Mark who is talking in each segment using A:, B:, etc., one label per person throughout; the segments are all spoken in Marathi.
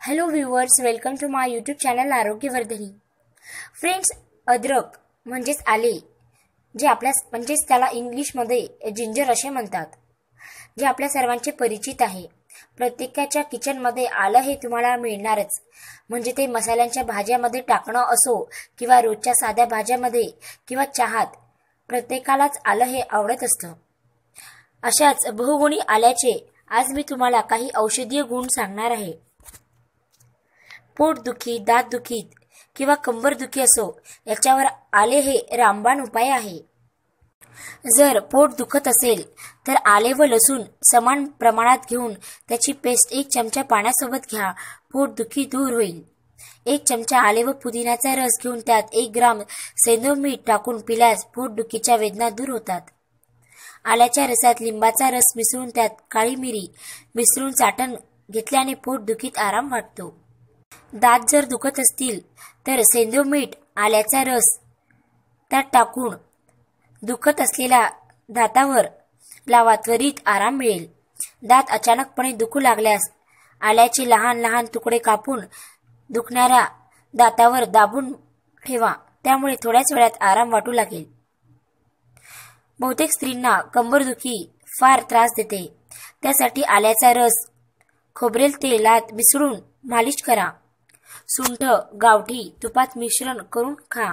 A: Hello viewers, welcome to my YouTube channel Arogyavardhini. Friends, अद्रक म्हणजेच आले, जे म्हणजेच त्याला इंग्लिशमध्ये जिंजर असे म्हणतात, जे आपल्या सर्वांचे परिचित आहे. प्रत्येकाच्या किचनमध्ये आलं हे तुम्हाला मिळणारच. म्हणजे ते मसाल्यांच्या भाज्यामध्ये टाकणं असो किंवा रोजच्या साध्या भाज्यामध्ये किंवा चहात, प्रत्येकालाच आलं हे आवडत असतं. अशाच बहुगुणी आल्याचे आज मी तुम्हाला काही औषधीय गुण सांगणार आहे. पोटदुखी, दातदुखी किंवा कंबरदुखी असो, याच्यावर आले हे रामबाण उपाय आहे. जर पोट दुखत असेल तर आले व लसूण समान प्रमाणात घेऊन त्याची पेस्ट 1 चमचा पाण्यासोबत घ्या. पोटदुखी दूर होईल. 1 चमचा आले व पुदिन्याचा रस घेऊन त्यात 1 ग्राम सैंधव मीठ टाकून पिल्यास पोटदुखीच्या वेदना दूर होतात. आल्याच्या रसात लिंबाचा रस मिसळून त्यात काळी मिरी मिसळून चाटण घेतल्याने पोटदुखीत आराम वाटतो. दात जर दुखत असतील तर सैंधव मीठ, आल्याचा रस त्यात टाकून दुखत असलेल्या दातावर लावा, त्वरित आराम मिळेल. दात अचानकपणे दुखू लागल्यास आल्याचे लहान लहान तुकडे कापून दुखणाऱ्या दातावर दाबून ठेवा, त्यामुळे थोड्याच वेळात आराम वाटू लागेल. बहुतेक स्त्रींना कंबरदुखी फार त्रास देते, त्यासाठी आल्याचा रस खोबरेल तेलात मिसळून मालिश करा. सुंठ, गावठी तुपात मिश्रण करून खा.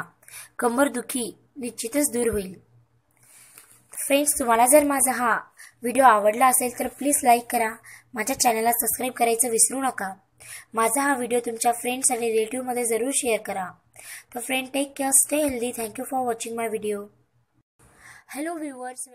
A: कंबरदुखी निश्चितच दूर होईल. फ्रेंड्स, तुम्हाला जर माझा हा व्हिडिओ आवडला असेल तर प्लीज लाईक करा. माझ्या चॅनलला सबस्क्राईब करायचं विसरू नका. माझा हा व्हिडिओ तुमच्या फ्रेंड्स आणि रिलेटिव्हमध्ये जरूर शेअर करा. तर friend, take care, stay healthy. Thank you for watching my video. Hello viewers.